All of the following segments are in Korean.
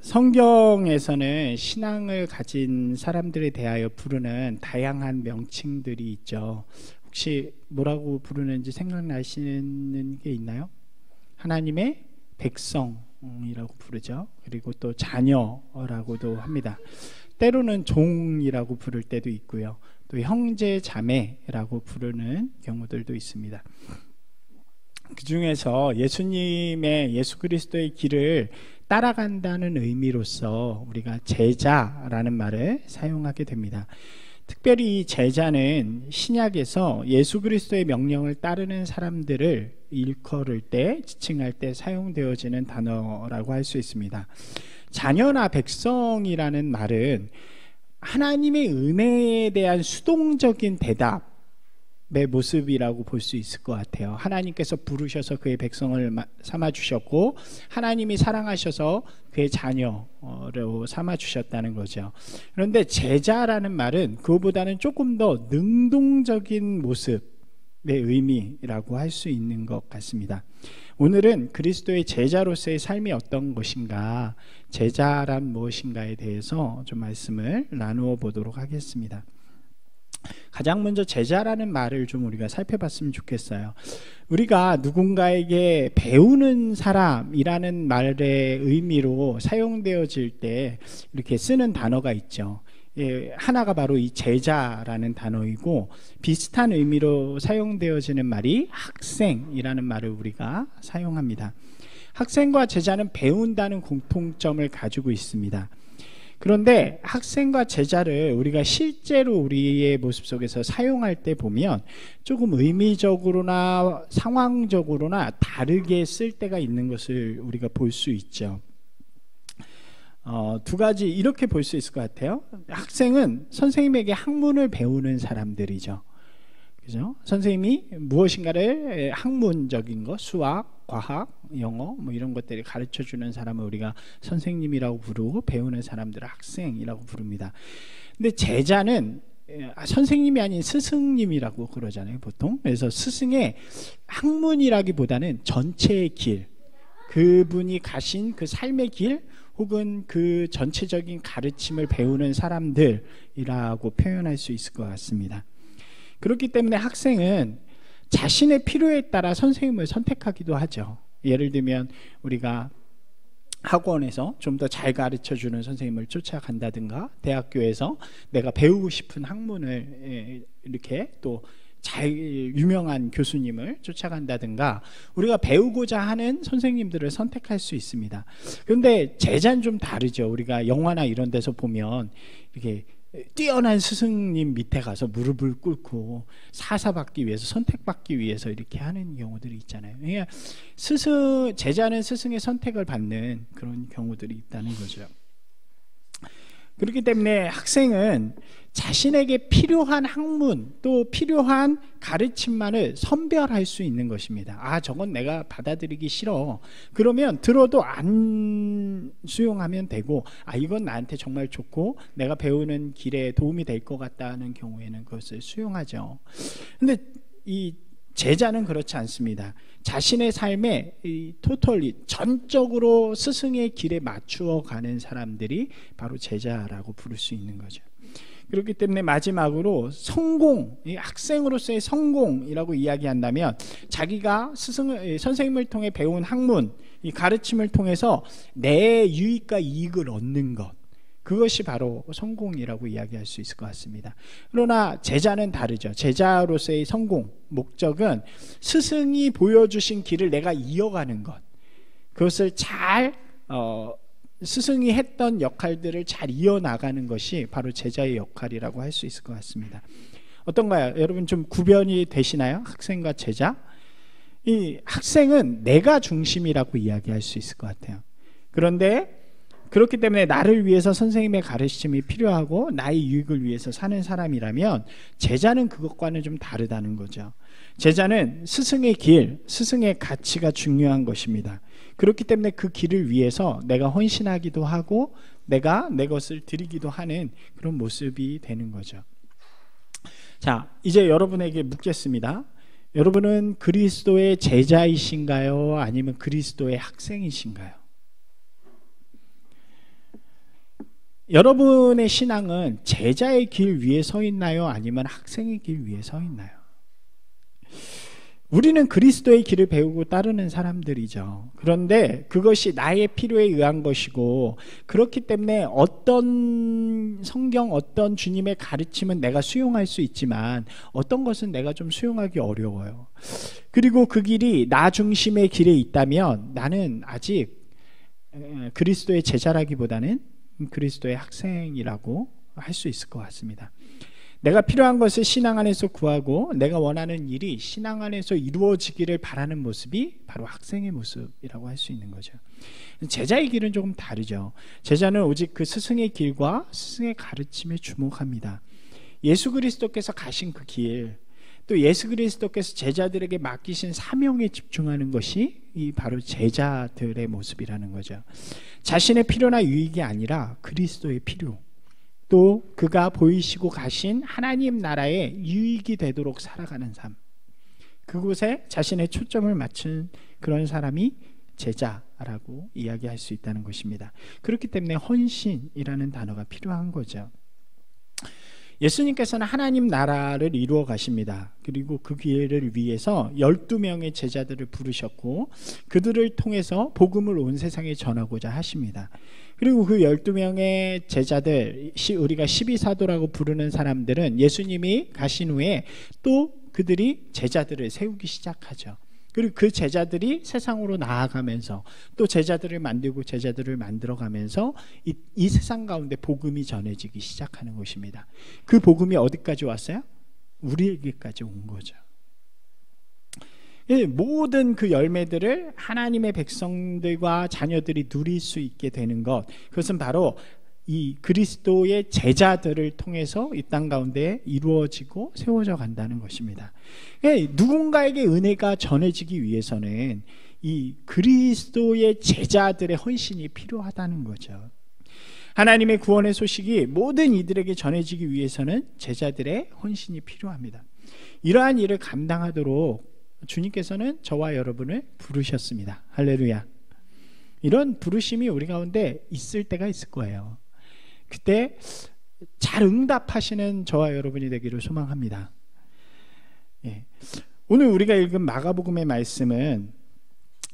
성경에서는 신앙을 가진 사람들에 대하여 부르는 다양한 명칭들이 있죠. 혹시 뭐라고 부르는지 생각나시는 게 있나요? 하나님의 백성이라고 부르죠. 그리고 또 자녀라고도 합니다. 때로는 종이라고 부를 때도 있고요. 또 형제 자매라고 부르는 경우들도 있습니다. 그 중에서 예수 그리스도의 길을 따라간다는 의미로서 우리가 제자라는 말을 사용하게 됩니다. 특별히 이 제자는 신약에서 예수 그리스도의 명령을 따르는 사람들을 일컬을 때, 지칭할 때 사용되어지는 단어라고 할 수 있습니다. 자녀나 백성이라는 말은 하나님의 은혜에 대한 수동적인 대답의 모습이라고 볼 수 있을 것 같아요. 하나님께서 부르셔서 그의 백성을 삼아주셨고, 하나님이 사랑하셔서 그의 자녀로 삼아주셨다는 거죠. 그런데 제자라는 말은 그거보다는 조금 더 능동적인 모습의 의미라고 할 수 있는 것 같습니다. 오늘은 그리스도의 제자로서의 삶이 어떤 것인가, 제자란 무엇인가에 대해서 좀 말씀을 나누어 보도록 하겠습니다. 가장 먼저 제자라는 말을 좀 우리가 살펴봤으면 좋겠어요. 우리가 누군가에게 배우는 사람이라는 말의 의미로 사용되어질 때 이렇게 쓰는 단어가 있죠. 하나가 바로 이 제자라는 단어이고, 비슷한 의미로 사용되어지는 말이 학생이라는 말을 우리가 사용합니다. 학생과 제자는 배운다는 공통점을 가지고 있습니다. 그런데 학생과 제자를 우리가 실제로 우리의 모습 속에서 사용할 때 보면 조금 의미적으로나 상황적으로나 다르게 쓸 때가 있는 것을 우리가 볼 수 있죠. 두 가지 이렇게 볼 수 있을 것 같아요. 학생은 선생님에게 학문을 배우는 사람들이죠. 그죠? 선생님이 무엇인가를 학문적인 것, 수학, 과학, 영어 뭐 이런 것들을 가르쳐 주는 사람을 우리가 선생님이라고 부르고, 배우는 사람들을 학생이라고 부릅니다. 근데 제자는 선생님이 아닌 스승님이라고 그러잖아요, 보통. 그래서 스승의 학문이라기보다는 전체의 길, 그분이 가신 그 삶의 길, 혹은 그 전체적인 가르침을 배우는 사람들이라고 표현할 수 있을 것 같습니다. 그렇기 때문에 학생은 자신의 필요에 따라 선생님을 선택하기도 하죠. 예를 들면 우리가 학원에서 좀 더 잘 가르쳐주는 선생님을 쫓아간다든가, 대학교에서 내가 배우고 싶은 학문을 이렇게 또 잘 유명한 교수님을 쫓아간다든가, 우리가 배우고자 하는 선생님들을 선택할 수 있습니다. 그런데 제자는 좀 다르죠. 우리가 영화나 이런 데서 보면 이렇게 뛰어난 스승님 밑에 가서 무릎을 꿇고 사사받기 위해서, 선택받기 위해서 이렇게 하는 경우들이 있잖아요. 그러니까 제자는 스승의 선택을 받는 그런 경우들이 있다는 거죠. 그렇기 때문에 학생은 자신에게 필요한 학문, 또 필요한 가르침만을 선별할 수 있는 것입니다. 저건 내가 받아들이기 싫어. 그러면 들어도 안 수용하면 되고, 이건 나한테 정말 좋고 내가 배우는 길에 도움이 될 것 같다는 경우에는 그것을 수용하죠. 근데 이 제자는 그렇지 않습니다. 자신의 삶에 전적으로 스승의 길에 맞추어 가는 사람들이 바로 제자라고 부를 수 있는 거죠. 그렇기 때문에 마지막으로 성공, 학생으로서의 성공이라고 이야기한다면, 자기가 선생님을 통해 배운 학문, 이 가르침을 통해서 내 유익과 이익을 얻는 것, 그것이 바로 성공이라고 이야기할 수 있을 것 같습니다. 그러나 제자는 다르죠. 제자로서의 성공, 목적은 스승이 보여주신 길을 내가 이어가는 것, 그것을 잘 스승이 했던 역할들을 잘 이어나가는 것이 바로 제자의 역할이라고 할 수 있을 것 같습니다. 어떤가요? 여러분 좀 구별이 되시나요? 학생과 제자? 이 학생은 내가 중심이라고 이야기할 수 있을 것 같아요. 그런데 그렇기 때문에 나를 위해서 선생님의 가르침이 필요하고 나의 유익을 위해서 사는 사람이라면, 제자는 그것과는 좀 다르다는 거죠. 제자는 스승의 길, 스승의 가치가 중요한 것입니다. 그렇기 때문에 그 길을 위해서 내가 헌신하기도 하고 내가 내 것을 드리기도 하는 그런 모습이 되는 거죠. 자, 이제 여러분에게 묻겠습니다. 여러분은 그리스도의 제자이신가요? 아니면 그리스도의 학생이신가요? 여러분의 신앙은 제자의 길 위에 서 있나요? 아니면 학생의 길 위에 서 있나요? 우리는 그리스도의 길을 배우고 따르는 사람들이죠. 그런데 그것이 나의 필요에 의한 것이고, 그렇기 때문에 어떤 성경, 어떤 주님의 가르침은 내가 수용할 수 있지만 어떤 것은 내가 좀 수용하기 어려워요. 그리고 그 길이 나 중심의 길에 있다면 나는 아직 그리스도의 제자라기보다는 그리스도의 학생이라고 할 수 있을 것 같습니다. 내가 필요한 것을 신앙 안에서 구하고 내가 원하는 일이 신앙 안에서 이루어지기를 바라는 모습이 바로 학생의 모습이라고 할 수 있는 거죠. 제자의 길은 조금 다르죠. 제자는 오직 그 스승의 길과 스승의 가르침에 주목합니다. 예수 그리스도께서 가신 그 길, 또 예수 그리스도께서 제자들에게 맡기신 사명에 집중하는 것이 이 바로 제자들의 모습이라는 거죠. 자신의 필요나 유익이 아니라 그리스도의 필요, 또 그가 보이시고 가신 하나님 나라의 유익이 되도록 살아가는 삶, 그곳에 자신의 초점을 맞춘 그런 사람이 제자라고 이야기할 수 있다는 것입니다. 그렇기 때문에 헌신이라는 단어가 필요한 거죠. 예수님께서는 하나님 나라를 이루어 가십니다. 그리고 그 기회를 위해서 12명의 제자들을 부르셨고 그들을 통해서 복음을 온 세상에 전하고자 하십니다. 그리고 그 12명의 제자들, 우리가 12사도라고 부르는 사람들은 예수님이 가신 후에 또 그들이 제자들을 세우기 시작하죠. 그리고 그 제자들이 세상으로 나아가면서 또 제자들을 만들고 제자들을 만들어가면서 이 세상 가운데 복음이 전해지기 시작하는 것입니다. 그 복음이 어디까지 왔어요? 우리에게까지 온 거죠. 모든 그 열매들을 하나님의 백성들과 자녀들이 누릴 수 있게 되는 것, 그것은 바로 이 그리스도의 제자들을 통해서 이 땅 가운데 이루어지고 세워져 간다는 것입니다. 누군가에게 은혜가 전해지기 위해서는 이 그리스도의 제자들의 헌신이 필요하다는 거죠. 하나님의 구원의 소식이 모든 이들에게 전해지기 위해서는 제자들의 헌신이 필요합니다. 이러한 일을 감당하도록 주님께서는 저와 여러분을 부르셨습니다. 할렐루야. 이런 부르심이 우리 가운데 있을 때가 있을 거예요. 그때 잘 응답하시는 저와 여러분이 되기를 소망합니다. 예. 오늘 우리가 읽은 마가복음의 말씀은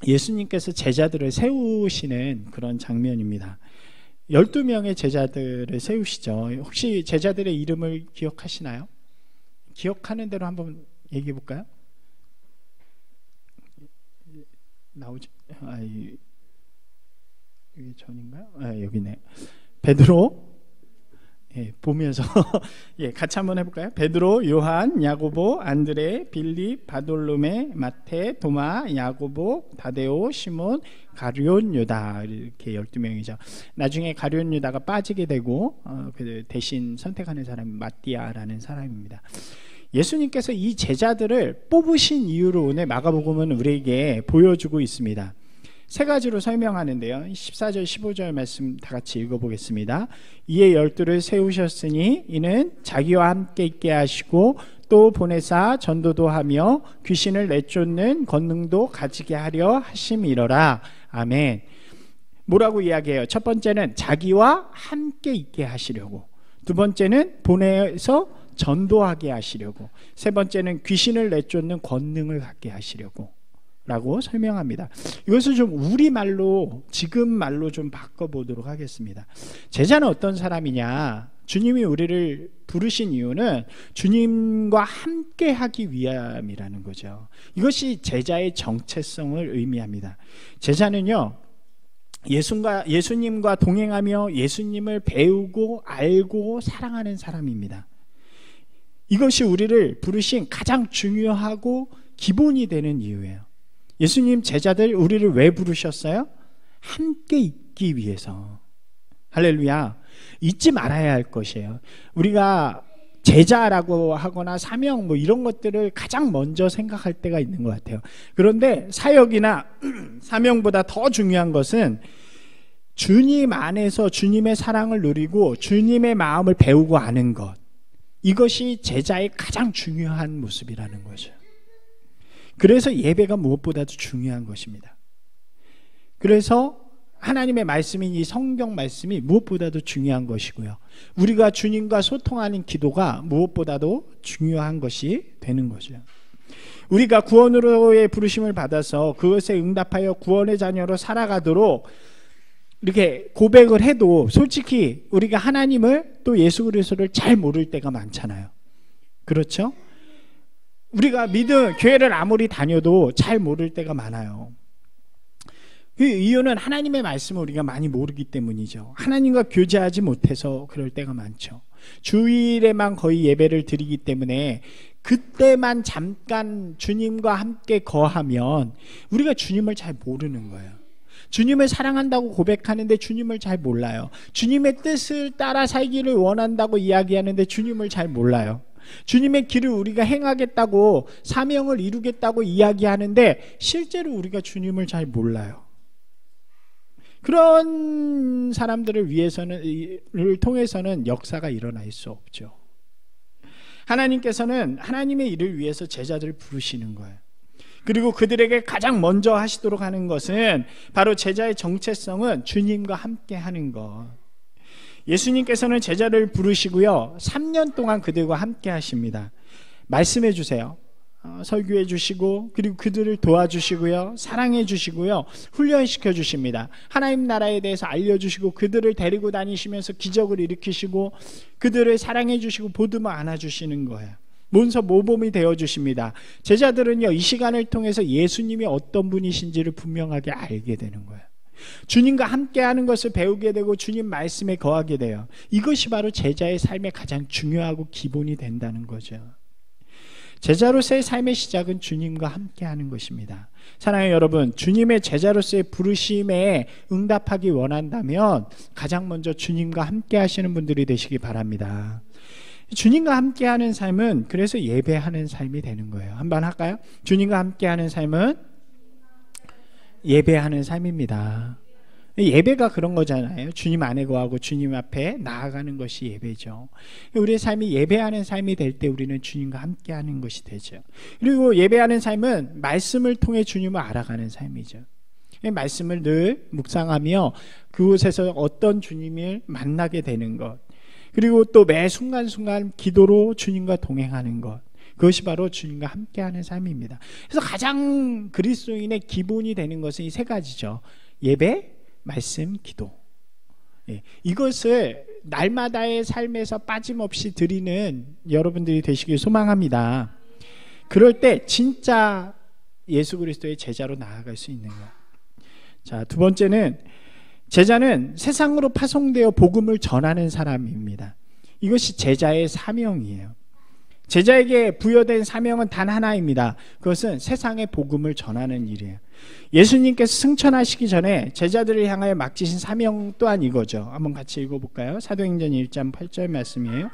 예수님께서 제자들을 세우시는 그런 장면입니다. 12명의 제자들을 세우시죠. 혹시 제자들의 이름을 기억하시나요? 기억하는 대로 한번 얘기해 볼까요? 나오죠? 이게 전인가요? 여기네. 베드로, 보면서 같이 한번 해볼까요? 베드로, 요한, 야고보, 안드레, 빌립, 바돌로메, 마테, 도마, 야고보, 다데오, 시몬, 가룟 유다, 이렇게 12명이죠. 나중에 가룟 유다가 빠지게 되고 대신 선택하는 사람이 마띠아라는 사람입니다. 예수님께서 이 제자들을 뽑으신 이유를 오늘 마가복음은 우리에게 보여주고 있습니다. 세 가지로 설명하는데요. 14절 15절 말씀 다 같이 읽어보겠습니다. 이에 12를 세우셨으니 이는 자기와 함께 있게 하시고 또 보내사 전도도 하며 귀신을 내쫓는 권능도 가지게 하려 하심이로라. 아멘. 뭐라고 이야기해요? 첫 번째는 자기와 함께 있게 하시려고, 두 번째는 보내서 전도하게 하시려고, 세 번째는 귀신을 내쫓는 권능을 갖게 하시려고 라고 설명합니다. 이것을 좀 우리말로, 지금 말로 좀 바꿔보도록 하겠습니다. 제자는 어떤 사람이냐? 주님이 우리를 부르신 이유는 주님과 함께 하기 위함이라는 거죠. 이것이 제자의 정체성을 의미합니다. 제자는요, 예수님과 동행하며 예수님을 배우고 알고 사랑하는 사람입니다. 이것이 우리를 부르신 가장 중요하고 기본이 되는 이유예요. 예수님 제자들 우리를 왜 부르셨어요? 함께 있기 위해서. 할렐루야. 잊지 말아야 할 것이에요. 우리가 제자라고 하거나 사명 이런 것들을 가장 먼저 생각할 때가 있는 것 같아요. 그런데 사역이나 사명보다 더 중요한 것은 주님 안에서 주님의 사랑을 누리고 주님의 마음을 배우고 아는 것, 이것이 제자의 가장 중요한 모습이라는 거죠. 그래서 예배가 무엇보다도 중요한 것입니다. 그래서 하나님의 말씀인 이 성경 말씀이 무엇보다도 중요한 것이고요. 우리가 주님과 소통하는 기도가 무엇보다도 중요한 것이 되는 거죠. 우리가 구원으로의 부르심을 받아서 그것에 응답하여 구원의 자녀로 살아가도록 이렇게 고백을 해도 솔직히 우리가 하나님을 또 예수 그리스도를 잘 모를 때가 많잖아요. 그렇죠? 우리가 교회를 아무리 다녀도 잘 모를 때가 많아요. 그 이유는 하나님의 말씀을 우리가 많이 모르기 때문이죠. 하나님과 교제하지 못해서 그럴 때가 많죠. 주일에만 거의 예배를 드리기 때문에 그때만 잠깐 주님과 함께 거하면 우리가 주님을 잘 모르는 거예요. 주님을 사랑한다고 고백하는데 주님을 잘 몰라요. 주님의 뜻을 따라 살기를 원한다고 이야기하는데 주님을 잘 몰라요. 주님의 길을 우리가 행하겠다고 사명을 이루겠다고 이야기하는데 실제로 우리가 주님을 잘 몰라요. 그런 사람들을 통해서는 역사가 일어날 수 없죠. 하나님께서는 하나님의 일을 위해서 제자들을 부르시는 거예요. 그리고 그들에게 가장 먼저 하시도록 하는 것은 바로 제자의 정체성은 주님과 함께 하는 것. 예수님께서는 제자를 부르시고요, 3년 동안 그들과 함께 하십니다. 말씀해 주세요. 설교해 주시고, 그리고 그들을 도와주시고요, 사랑해 주시고요, 훈련시켜 주십니다. 하나님 나라에 대해서 알려주시고, 그들을 데리고 다니시면서 기적을 일으키시고, 그들을 사랑해 주시고 보듬어 안아 주시는 거예요. 문서 모범이 되어 주십니다. 제자들은요, 이 시간을 통해서 예수님이 어떤 분이신지를 분명하게 알게 되는 거예요. 주님과 함께하는 것을 배우게 되고 주님 말씀에 거하게 돼요. 이것이 바로 제자의 삶의 가장 중요하고 기본이 된다는 거죠. 제자로서의 삶의 시작은 주님과 함께하는 것입니다. 사랑하는 여러분, 주님의 제자로서의 부르심에 응답하기 원한다면 가장 먼저 주님과 함께 하시는 분들이 되시기 바랍니다. 주님과 함께하는 삶은 그래서 예배하는 삶이 되는 거예요. 한번 할까요? 주님과 함께하는 삶은 예배하는 삶입니다. 예배가 그런 거잖아요. 주님 안에 거하고 주님 앞에 나아가는 것이 예배죠. 우리의 삶이 예배하는 삶이 될 때 우리는 주님과 함께하는 것이 되죠. 그리고 예배하는 삶은 말씀을 통해 주님을 알아가는 삶이죠. 말씀을 늘 묵상하며 그곳에서 어떤 주님을 만나게 되는 것, 그리고 또 매 순간순간 기도로 주님과 동행하는 것, 그것이 바로 주님과 함께하는 삶입니다. 그래서 가장 그리스도인의 기본이 되는 것은 이 세 가지죠. 예배, 말씀, 기도. 이것을 날마다의 삶에서 빠짐없이 드리는 여러분들이 되시길 소망합니다. 그럴 때 진짜 예수 그리스도의 제자로 나아갈 수 있는 거예요. 자, 두 번째는 제자는 세상으로 파송되어 복음을 전하는 사람입니다. 이것이 제자의 사명이에요. 제자에게 부여된 사명은 단 하나입니다. 그것은 세상의 복음을 전하는 일이에요. 예수님께서 승천하시기 전에 제자들을 향하여 맡기신 사명 또한 이거죠. 한번 같이 읽어볼까요? 사도행전 1장 8절 말씀이에요.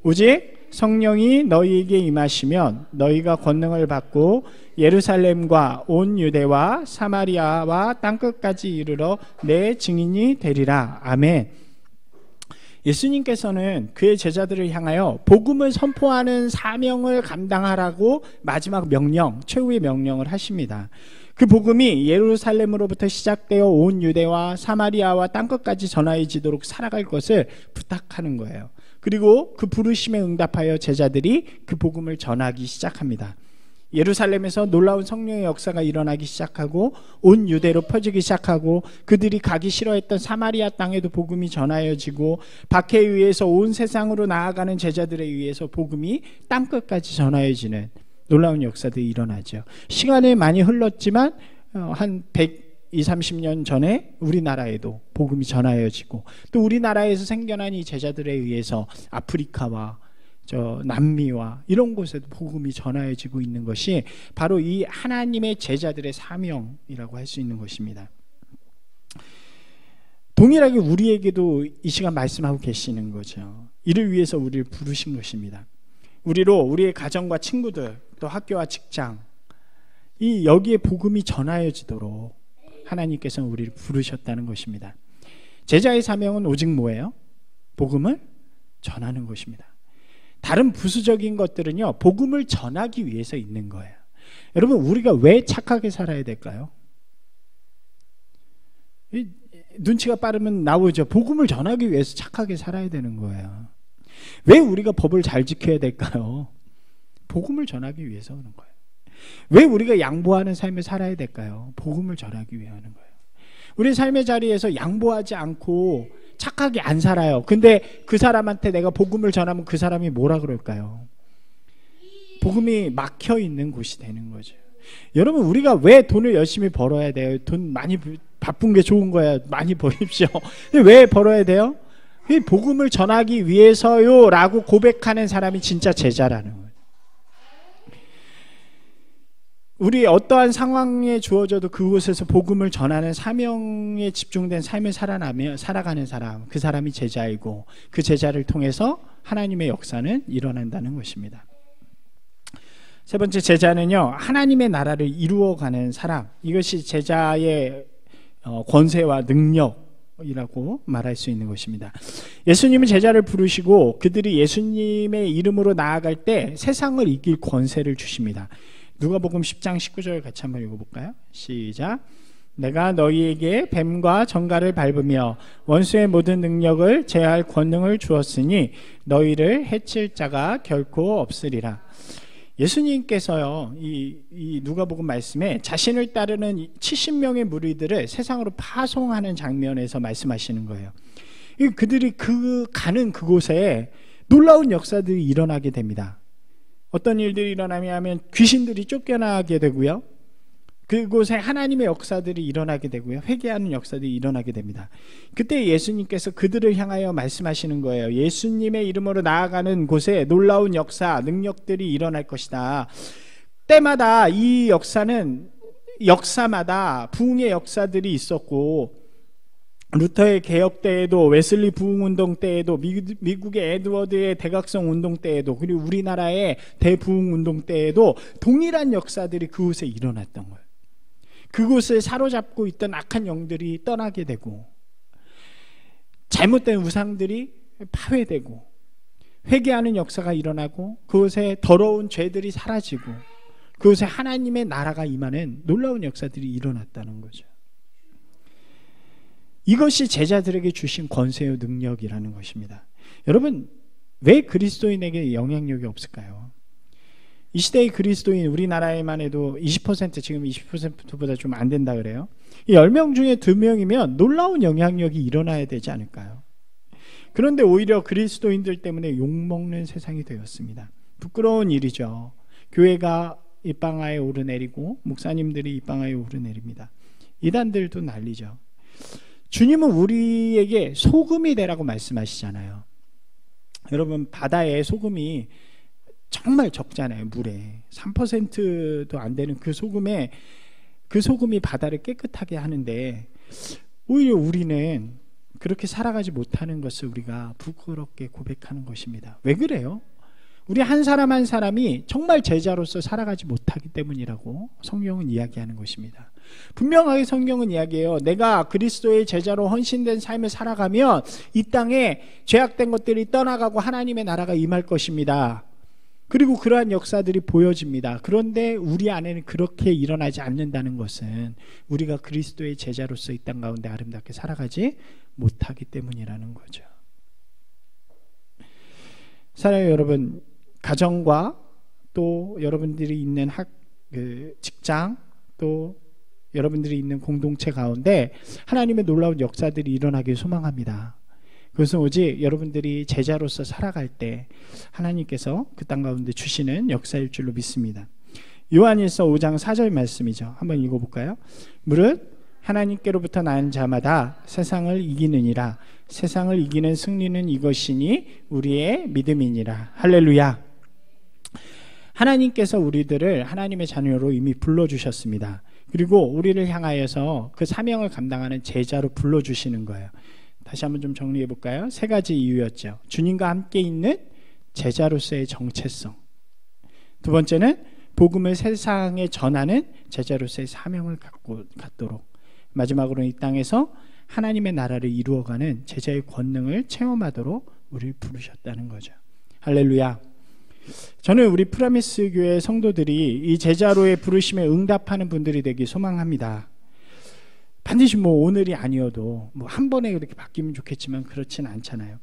오직 성령이 너희에게 임하시면 너희가 권능을 받고 예루살렘과 온 유대와 사마리아와 땅끝까지 이르러 내 증인이 되리라. 아멘. 예수님께서는 그의 제자들을 향하여 복음을 선포하는 사명을 감당하라고 마지막 명령, 최후의 명령을 하십니다. 그 복음이 예루살렘으로부터 시작되어 온 유대와 사마리아와 땅끝까지 전하여지도록 살아갈 것을 부탁하는 거예요. 그리고 그 부르심에 응답하여 제자들이 그 복음을 전하기 시작합니다. 예루살렘에서 놀라운 성령의 역사가 일어나기 시작하고 온 유대로 퍼지기 시작하고 그들이 가기 싫어했던 사마리아 땅에도 복음이 전하여지고 박해에 의해서 온 세상으로 나아가는 제자들에 의해서 복음이 땅끝까지 전하여지는 놀라운 역사들이 일어나죠. 시간이 많이 흘렀지만 한 120, 30년 전에 우리나라에도 복음이 전하여지고 또 우리나라에서 생겨난 이 제자들에 의해서 아프리카와 남미와 이런 곳에도 복음이 전하여지고 있는 것이 바로 이 하나님의 제자들의 사명이라고 할 수 있는 것입니다. 동일하게 우리에게도 이 시간 말씀하고 계시는 거죠. 이를 위해서 우리를 부르신 것입니다. 우리의 가정과 친구들, 또 학교와 직장, 여기에 복음이 전하여지도록 하나님께서는 우리를 부르셨다는 것입니다. 제자의 사명은 오직 뭐예요? 복음을 전하는 것입니다. 다른 부수적인 것들은요, 복음을 전하기 위해서 있는 거예요. 여러분, 우리가 왜 착하게 살아야 될까요? 눈치가 빠르면 나오죠. 복음을 전하기 위해서 착하게 살아야 되는 거예요. 왜 우리가 법을 잘 지켜야 될까요? 복음을 전하기 위해서 하는 거예요. 왜 우리가 양보하는 삶을 살아야 될까요? 복음을 전하기 위해 하는 거예요. 우리 삶의 자리에서 양보하지 않고 착하게 안 살아요. 근데 그 사람한테 내가 복음을 전하면 그 사람이 뭐라 그럴까요? 복음이 막혀 있는 곳이 되는 거죠. 여러분, 우리가 왜 돈을 열심히 벌어야 돼요? 돈 많이 바쁜 게 좋은 거야. 많이 버십시오. 왜 벌어야 돼요? 복음을 전하기 위해서요 라고 고백하는 사람이 진짜 제자라는 거예요. 우리 어떠한 상황에 주어져도 그곳에서 복음을 전하는 사명에 집중된 삶을 살아가는 사람, 그 사람이 제자이고 그 제자를 통해서 하나님의 역사는 일어난다는 것입니다. 세 번째, 제자는요, 하나님의 나라를 이루어가는 사람, 이것이 제자의 권세와 능력이라고 말할 수 있는 것입니다. 예수님은 제자를 부르시고 그들이 예수님의 이름으로 나아갈 때 세상을 이길 권세를 주십니다. 누가복음 10장 19절 같이 한번 읽어볼까요? 시작. 내가 너희에게 뱀과 정갈을 밟으며 원수의 모든 능력을 제할 권능을 주었으니 너희를 해칠 자가 결코 없으리라. 예수님께서요, 이 누가복음 말씀에 자신을 따르는 70명의 무리들을 세상으로 파송하는 장면에서 말씀하시는 거예요. 그들이 가는 그곳에 놀라운 역사들이 일어나게 됩니다. 어떤 일들이 일어나면 귀신들이 쫓겨나게 되고요, 그곳에 하나님의 역사들이 일어나게 되고요, 회개하는 역사들이 일어나게 됩니다. 그때 예수님께서 그들을 향하여 말씀하시는 거예요. 예수님의 이름으로 나아가는 곳에 놀라운 역사, 능력들이 일어날 것이다. 때마다 이 역사마다 부흥의 역사들이 있었고, 루터의 개혁 때에도, 웨슬리 부흥운동 때에도, 미국의 에드워드의 대각성 운동 때에도, 그리고 우리나라의 대부흥운동 때에도 동일한 역사들이 그곳에 일어났던 거예요. 그곳을 사로잡고 있던 악한 영들이 떠나게 되고, 잘못된 우상들이 파괴되고, 회개하는 역사가 일어나고, 그곳에 더러운 죄들이 사라지고, 그곳에 하나님의 나라가 임하는 놀라운 역사들이 일어났다는 거죠. 이것이 제자들에게 주신 권세요 능력이라는 것입니다. 여러분, 왜 그리스도인에게 영향력이 없을까요? 이 시대의 그리스도인, 우리나라에만 해도 20%, 지금 20%보다 좀 안 된다 그래요. 이 10명 중에 2명이면 놀라운 영향력이 일어나야 되지 않을까요? 그런데 오히려 그리스도인들 때문에 욕먹는 세상이 되었습니다. 부끄러운 일이죠. 교회가 입방아에 오르내리고 목사님들이 입방아에 오르내립니다. 이단들도 난리죠. 주님은 우리에게 소금이 되라고 말씀하시잖아요. 여러분, 바다에 소금이 정말 적잖아요. 물에 3%도 안 되는 그 소금이 바다를 깨끗하게 하는데, 오히려 우리는 그렇게 살아가지 못하는 것을 우리가 부끄럽게 고백하는 것입니다. 왜 그래요? 우리 한 사람 한 사람이 정말 제자로서 살아가지 못하기 때문이라고 성경은 이야기하는 것입니다. 분명하게 성경은 이야기해요. 내가 그리스도의 제자로 헌신된 삶을 살아가면 이 땅에 죄악된 것들이 떠나가고 하나님의 나라가 임할 것입니다. 그리고 그러한 역사들이 보여집니다. 그런데 우리 안에는 그렇게 일어나지 않는다는 것은 우리가 그리스도의 제자로서 이 땅 가운데 아름답게 살아가지 못하기 때문이라는 거죠. 사랑해요 여러분, 가정과 또 여러분들이 있는 직장, 또 여러분들이 있는 공동체 가운데 하나님의 놀라운 역사들이 일어나길 소망합니다. 그것은 오직 여러분들이 제자로서 살아갈 때 하나님께서 그 땅 가운데 주시는 역사일 줄로 믿습니다. 요한일서 5장 4절 말씀이죠. 한번 읽어볼까요? 무릇 하나님께로부터 난 자마다 세상을 이기느니라. 세상을 이기는 승리는 이것이니 우리의 믿음이니라. 할렐루야. 하나님께서 우리들을 하나님의 자녀로 이미 불러주셨습니다. 그리고 우리를 향하여서 그 사명을 감당하는 제자로 불러주시는 거예요. 다시 한번 좀 정리해 볼까요? 3가지 이유였죠. 주님과 함께 있는 제자로서의 정체성, 두 번째는 복음을 세상에 전하는 제자로서의 사명을 갖도록, 마지막으로 이 땅에서 하나님의 나라를 이루어가는 제자의 권능을 체험하도록 우리를 부르셨다는 거죠. 할렐루야. 저는 우리 프라미스 교회 성도들이 이 제자로의 부르심에 응답하는 분들이 되기 소망합니다. 반드시 뭐 오늘이 아니어도 뭐 한 번에 그렇게 바뀌면 좋겠지만 그렇진 않잖아요.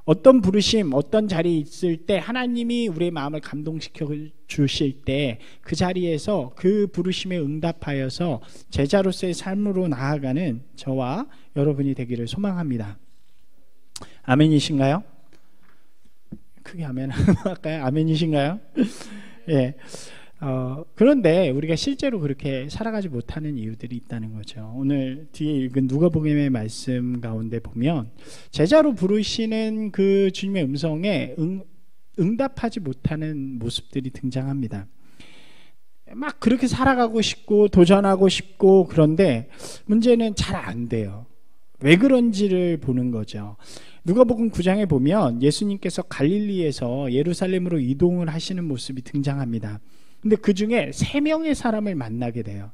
어떤 부르심, 어떤 자리에 있을 때 하나님이 우리의 마음을 감동시켜 주실 때 그 자리에서 그 부르심에 응답하여서 제자로서의 삶으로 나아가는 저와 여러분이 되기를 소망합니다. 아멘이신가요? 크게 아멘 할까요? 아멘이신가요? 예. 그런데 우리가 실제로 그렇게 살아가지 못하는 이유들이 있다는 거죠. 오늘 뒤에 읽은 누가복음의 말씀 가운데 보면 제자로 부르시는 그 주님의 음성에 응답하지 못하는 모습들이 등장합니다. 막 그렇게 살아가고 싶고 도전하고 싶고, 그런데 문제는 잘 안 돼요. 왜 그런지를 보는 거죠. 누가복음 9장에 보면 예수님께서 갈릴리에서 예루살렘으로 이동을 하시는 모습이 등장합니다. 근데 그 중에 3명의 사람을 만나게 돼요.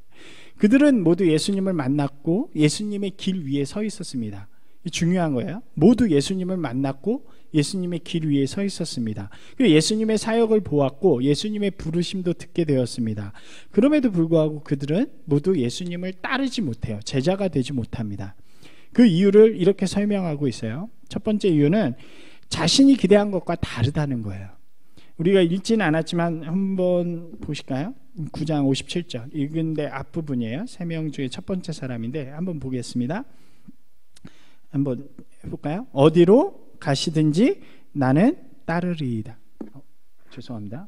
그들은 모두 예수님을 만났고 예수님의 길 위에 서 있었습니다. 중요한 거예요. 모두 예수님을 만났고 예수님의 길 위에 서 있었습니다. 그리고 예수님의 사역을 보았고 예수님의 부르심도 듣게 되었습니다. 그럼에도 불구하고 그들은 모두 예수님을 따르지 못해요. 제자가 되지 못합니다. 그 이유를 이렇게 설명하고 있어요. 첫 번째 이유는 자신이 기대한 것과 다르다는 거예요. 우리가 읽지는 않았지만 한번 보실까요? 9장 57절 읽은데 앞부분이에요. 3명 중에 첫 번째 사람인데 한번 보겠습니다. 한번 해볼까요? 어디로 가시든지 나는 따르리이다. 죄송합니다.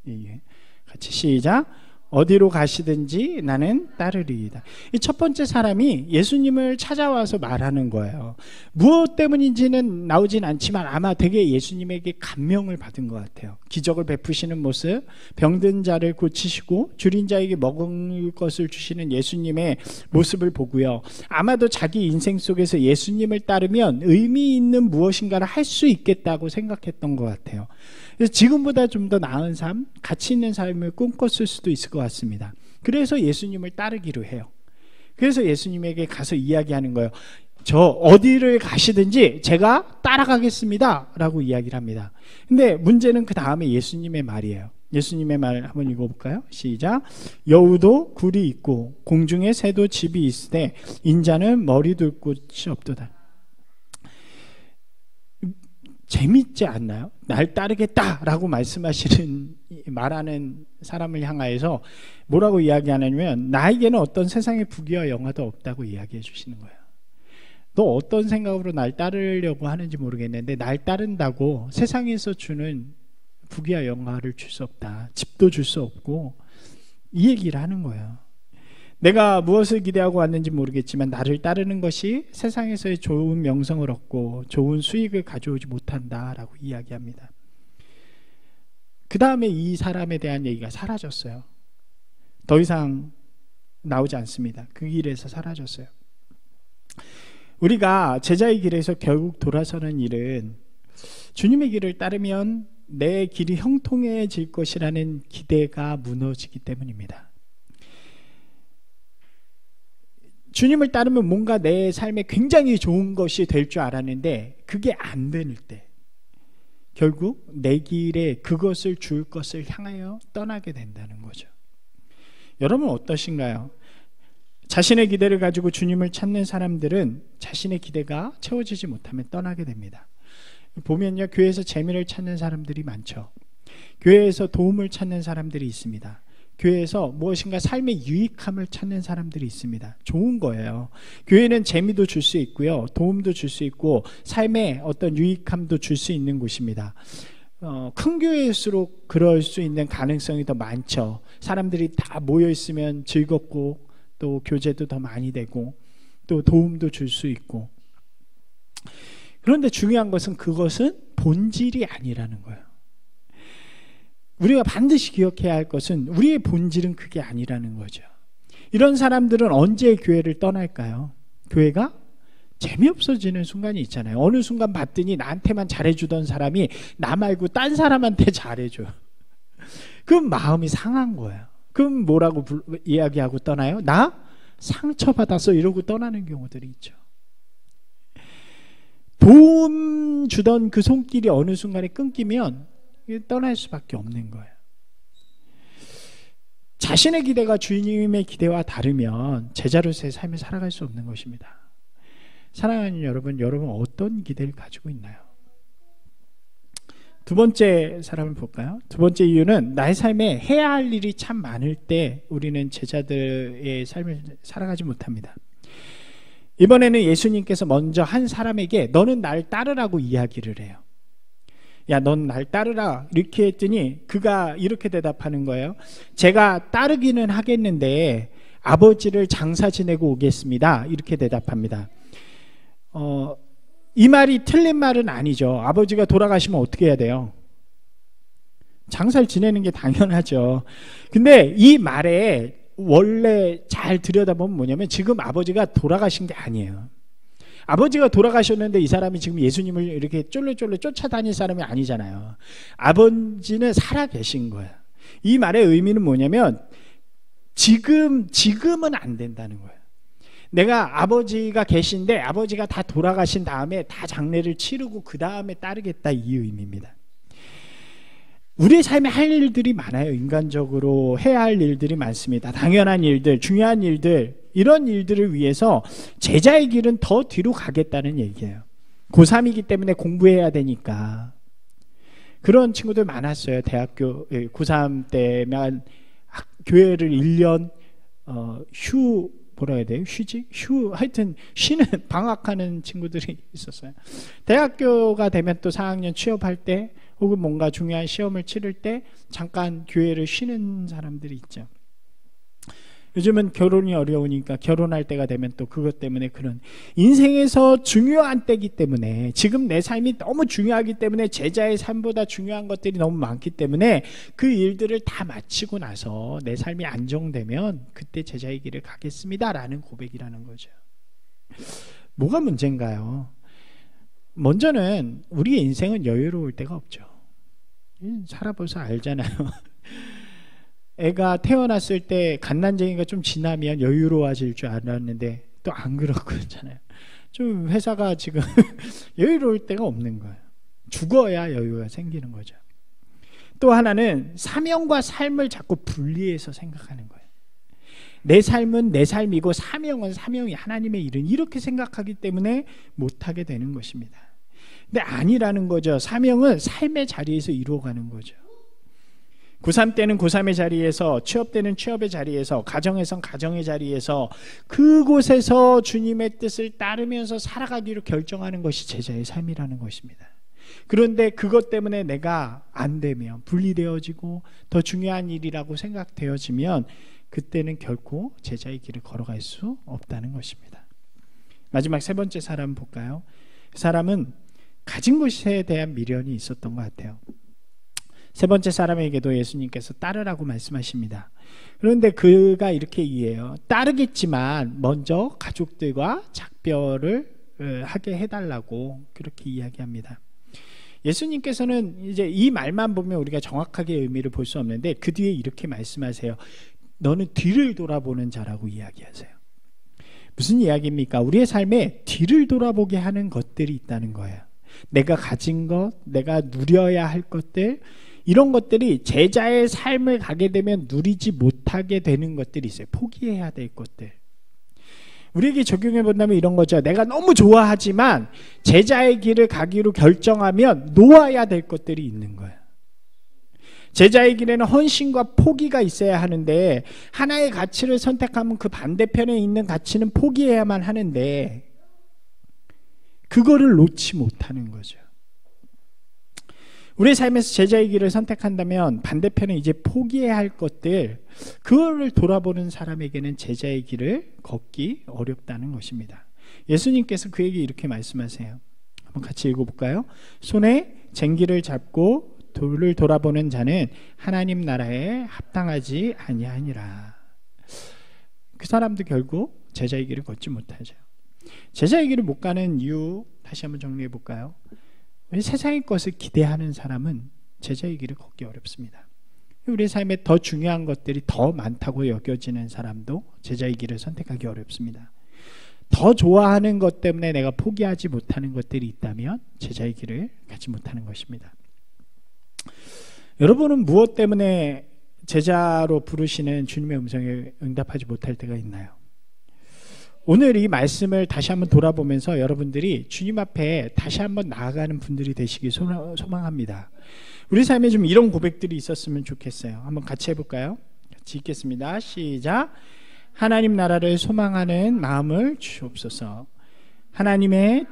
예. 같이 시작. 어디로 가시든지 나는 따르리이다. 이 첫 번째 사람이 예수님을 찾아와서 말하는 거예요. 무엇 때문인지는 나오진 않지만 아마 되게 예수님에게 감명을 받은 것 같아요. 기적을 베푸시는 모습, 병든 자를 고치시고 줄인 자에게 먹을 것을 주시는 예수님의 모습을 보고요. 아마도 자기 인생 속에서 예수님을 따르면 의미 있는 무엇인가를 할 수 있겠다고 생각했던 것 같아요. 그래서 지금보다 좀 더 나은 삶, 가치 있는 삶을 꿈꿨을 수도 있을 것 같습니다. 그래서 예수님을 따르기로 해요. 그래서 예수님에게 가서 이야기하는 거예요. 저 어디를 가시든지 제가 따라가겠습니다 라고 이야기를 합니다. 근데 문제는 그 다음에 예수님의 말이에요. 예수님의 말 한번 읽어볼까요? 시작. 여우도 굴이 있고 공중에 새도 집이 있으되 인자는 머리 둘 곳이 없도다. 재밌지 않나요? 날 따르겠다라고 말하는 사람을 향하여서 뭐라고 이야기하냐면 나에게는 어떤 세상의 부귀와 영화도 없다고 이야기해 주시는 거예요. 너 어떤 생각으로 날 따르려고 하는지 모르겠는데 날 따른다고 세상에서 주는 부귀와 영화를 줄 수 없다. 집도 줄 수 없고, 이 얘기를 하는 거예요. 내가 무엇을 기대하고 왔는지 모르겠지만 나를 따르는 것이 세상에서의 좋은 명성을 얻고 좋은 수익을 가져오지 못한다라고 이야기합니다. 그 다음에 이 사람에 대한 얘기가 사라졌어요. 더 이상 나오지 않습니다. 그 길에서 사라졌어요. 우리가 제자의 길에서 결국 돌아서는 일은 주님의 길을 따르면 내 길이 형통해질 것이라는 기대가 무너지기 때문입니다. 주님을 따르면 뭔가 내 삶에 굉장히 좋은 것이 될 줄 알았는데 그게 안 될 때 결국 내 길에 그것을 줄 것을 향하여 떠나게 된다는 거죠. 여러분 어떠신가요? 자신의 기대를 가지고 주님을 찾는 사람들은 자신의 기대가 채워지지 못하면 떠나게 됩니다. 보면요, 교회에서 재미를 찾는 사람들이 많죠. 교회에서 도움을 찾는 사람들이 있습니다. 교회에서 무엇인가 삶의 유익함을 찾는 사람들이 있습니다. 좋은 거예요. 교회는 재미도 줄 수 있고요, 도움도 줄 수 있고 삶의 어떤 유익함도 줄 수 있는 곳입니다. 큰 교회일수록 그럴 수 있는 가능성이 더 많죠. 사람들이 다 모여 있으면 즐겁고 또 교제도 더 많이 되고 또 도움도 줄 수 있고. 그런데 중요한 것은 그것은 본질이 아니라는 거예요. 우리가 반드시 기억해야 할 것은 우리의 본질은 그게 아니라는 거죠. 이런 사람들은 언제 교회를 떠날까요? 교회가 재미없어지는 순간이 있잖아요. 어느 순간 봤더니 나한테만 잘해주던 사람이 나 말고 딴 사람한테 잘해줘. 그럼 마음이 상한 거예요. 그럼 뭐라고 이야기하고 떠나요? 나 상처받았어 이러고 떠나는 경우들이 있죠. 도움 주던 그 손길이 어느 순간에 끊기면 떠날 수밖에 없는 거예요. 자신의 기대가 주님의 기대와 다르면 제자로서의 삶을 살아갈 수 없는 것입니다. 사랑하는 여러분, 여러분 어떤 기대를 가지고 있나요? 두 번째 사람을 볼까요? 두 번째 이유는 나의 삶에 해야 할 일이 참 많을 때 우리는 제자들의 삶을 살아가지 못합니다. 이번에는 예수님께서 먼저 한 사람에게 너는 날 따르라고 이야기를 해요. 야, 넌 날 따르라 이렇게 했더니 그가 이렇게 대답하는 거예요. 제가 따르기는 하겠는데 아버지를 장사 지내고 오겠습니다. 이렇게 대답합니다. 이 말이 틀린 말은 아니죠. 아버지가 돌아가시면 어떻게 해야 돼요? 장사를 지내는 게 당연하죠. 근데 이 말에 원래 잘 들여다보면 뭐냐면 지금 아버지가 돌아가신 게 아니에요. 아버지가 돌아가셨는데 이 사람이 지금 예수님을 이렇게 쫄래쫄래 쫓아다닐 사람이 아니잖아요. 아버지는 살아 계신 거예요. 이 말의 의미는 뭐냐면 지금은 안 된다는 거예요. 내가 아버지가 계신데 아버지가 다 돌아가신 다음에 다 장례를 치르고 그 다음에 따르겠다, 이 의미입니다. 우리의 삶에 할 일들이 많아요. 인간적으로 해야 할 일들이 많습니다. 당연한 일들, 중요한 일들, 이런 일들을 위해서 제자의 길은 더 뒤로 가겠다는 얘기예요. 고3이기 때문에 공부해야 되니까. 그런 친구들 많았어요. 대학교 고3 때면 교회를 1년 뭐라 해야 돼요? 하여튼 쉬는 방학하는 친구들이 있었어요. 대학교가 되면 또 4학년 취업할 때 혹은 뭔가 중요한 시험을 치를 때 잠깐 교회를 쉬는 사람들이 있죠. 요즘은 결혼이 어려우니까 결혼할 때가 되면 또 그것 때문에 그런 인생에서 중요한 때이기 때문에 지금 내 삶이 너무 중요하기 때문에 제자의 삶보다 중요한 것들이 너무 많기 때문에 그 일들을 다 마치고 나서 내 삶이 안정되면 그때 제자의 길을 가겠습니다 라는 고백이라는 거죠. 뭐가 문제인가요? 먼저는 우리의 인생은 여유로울 때가 없죠. 살아봐서 알잖아요. 애가 태어났을 때 갓난쟁이가 좀 지나면 여유로워질 줄 알았는데 또 안 그렇고 그러잖아요. 좀 회사가 지금 여유로울 때가 없는 거예요. 죽어야 여유가 생기는 거죠. 또 하나는 사명과 삶을 자꾸 분리해서 생각하는 거예요. 내 삶은 내 삶이고 사명은 사명이 하나님의 일은 이렇게 생각하기 때문에 못하게 되는 것입니다. 근데 아니라는 거죠. 사명은 삶의 자리에서 이루어가는 거죠. 고3 때는 고3의 자리에서, 취업 때는 취업의 자리에서, 가정에선 가정의 자리에서 그곳에서 주님의 뜻을 따르면서 살아가기로 결정하는 것이 제자의 삶이라는 것입니다. 그런데 그것 때문에 내가 안 되면, 분리되어지고 더 중요한 일이라고 생각되어지면 그때는 결코 제자의 길을 걸어갈 수 없다는 것입니다. 마지막 세 번째 사람 볼까요? 그 사람은 가진 것에 대한 미련이 있었던 것 같아요. 세 번째 사람에게도 예수님께서 따르라고 말씀하십니다. 그런데 그가 이렇게 이해해요. 따르겠지만 먼저 가족들과 작별을 하게 해달라고 그렇게 이야기합니다. 예수님께서는 이제 이 말만 보면 우리가 정확하게 의미를 볼 수 없는데 그 뒤에 이렇게 말씀하세요. 너는 뒤를 돌아보는 자라고 이야기하세요. 무슨 이야기입니까? 우리의 삶에 뒤를 돌아보게 하는 것들이 있다는 거예요. 내가 가진 것, 내가 누려야 할 것들, 이런 것들이 제자의 삶을 가게 되면 누리지 못하게 되는 것들이 있어요. 포기해야 될 것들. 우리에게 적용해 본다면 이런 거죠. 내가 너무 좋아하지만 제자의 길을 가기로 결정하면 놓아야 될 것들이 있는 거예요. 제자의 길에는 헌신과 포기가 있어야 하는데 하나의 가치를 선택하면 그 반대편에 있는 가치는 포기해야만 하는데 그거를 놓지 못하는 거죠. 우리의 삶에서 제자의 길을 선택한다면 반대편에 이제 포기해야 할 것들, 그거를 돌아보는 사람에게는 제자의 길을 걷기 어렵다는 것입니다. 예수님께서 그에게 이렇게 말씀하세요. 한번 같이 읽어볼까요? 손에 쟁기를 잡고 돌을 돌아보는 자는 하나님 나라에 합당하지 아니하니라. 그 사람도 결국 제자의 길을 걷지 못하죠. 제자의 길을 못 가는 이유 다시 한번 정리해 볼까요? 세상의 것을 기대하는 사람은 제자의 길을 걷기 어렵습니다. 우리의 삶에 더 중요한 것들이 더 많다고 여겨지는 사람도 제자의 길을 선택하기 어렵습니다. 더 좋아하는 것 때문에 내가 포기하지 못하는 것들이 있다면 제자의 길을 가지 못하는 것입니다. 여러분은 무엇 때문에 제자로 부르시는 주님의 음성에 응답하지 못할 때가 있나요? 오늘 이 말씀을 다시 한번 돌아보면서 여러분들이 주님 앞에 다시 한번 나아가는 분들이 되시기 소망합니다. 우리 삶에 좀 이런 고백들이 있었으면 좋겠어요. 한번 같이 해볼까요? 같이 읽겠습니다. 시작. 하나님 나라를 소망하는 마음을 주옵소서. 하나님의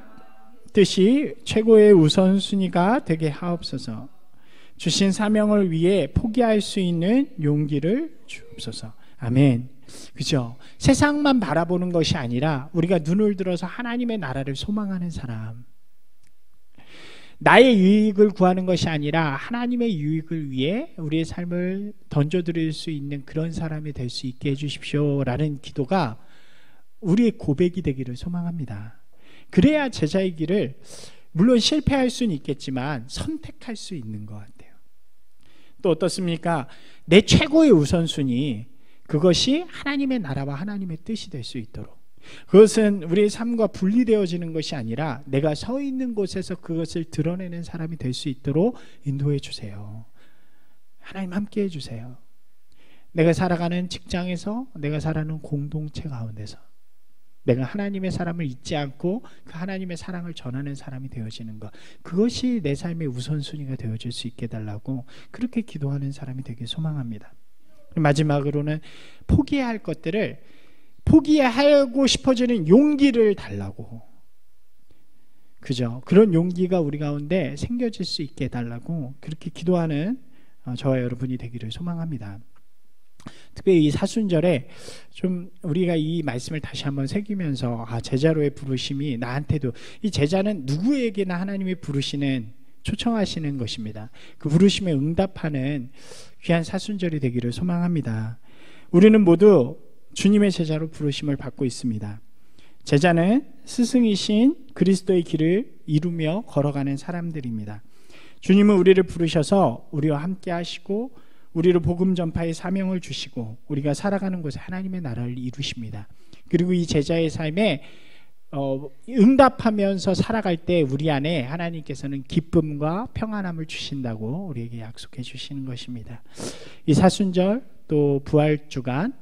뜻이 최고의 우선순위가 되게 하옵소서. 주신 사명을 위해 포기할 수 있는 용기를 주옵소서. 아멘. 그죠? 세상만 바라보는 것이 아니라 우리가 눈을 들어서 하나님의 나라를 소망하는 사람, 나의 유익을 구하는 것이 아니라 하나님의 유익을 위해 우리의 삶을 던져드릴 수 있는 그런 사람이 될 수 있게 해주십시오 라는 기도가 우리의 고백이 되기를 소망합니다. 그래야 제자의 길을 물론 실패할 수는 있겠지만 선택할 수 있는 것 같아요. 또 어떻습니까? 내 최고의 우선순위, 그것이 하나님의 나라와 하나님의 뜻이 될 수 있도록, 그것은 우리의 삶과 분리되어지는 것이 아니라 내가 서 있는 곳에서 그것을 드러내는 사람이 될 수 있도록 인도해 주세요. 하나님 함께 해주세요. 내가 살아가는 직장에서, 내가 살아가는 공동체 가운데서 내가 하나님의 사람을 잊지 않고 그 하나님의 사랑을 전하는 사람이 되어지는 것, 그것이 내 삶의 우선순위가 되어질 수 있게 해달라고 그렇게 기도하는 사람이 되길 소망합니다. 마지막으로는 포기해야 할 것들을 포기하고 싶어지는 용기를 달라고, 그죠? 그런 용기가 우리 가운데 생겨질 수 있게 해달라고 그렇게 기도하는 저와 여러분이 되기를 소망합니다. 특별히 이 사순절에 좀 우리가 이 말씀을 다시 한번 새기면서 제자로의 부르심이 나한테도, 이 제자는 누구에게나 하나님이 부르시는, 초청하시는 것입니다. 그 부르심에 응답하는 귀한 사순절이 되기를 소망합니다. 우리는 모두 주님의 제자로 부르심을 받고 있습니다. 제자는 스승이신 그리스도의 길을 이루며 걸어가는 사람들입니다. 주님은 우리를 부르셔서 우리와 함께 하시고 우리를 복음 전파의 사명을 주시고 우리가 살아가는 곳에 하나님의 나라를 이루십니다. 그리고 이 제자의 삶에 응답하면서 살아갈 때 우리 안에 하나님께서는 기쁨과 평안함을 주신다고 우리에게 약속해 주시는 것입니다. 이 사순절 또 부활주간,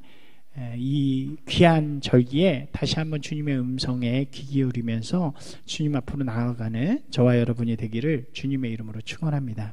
이 귀한 절기에 다시 한번 주님의 음성에 귀 기울이면서 주님 앞으로 나아가는 저와 여러분이 되기를 주님의 이름으로 축원합니다.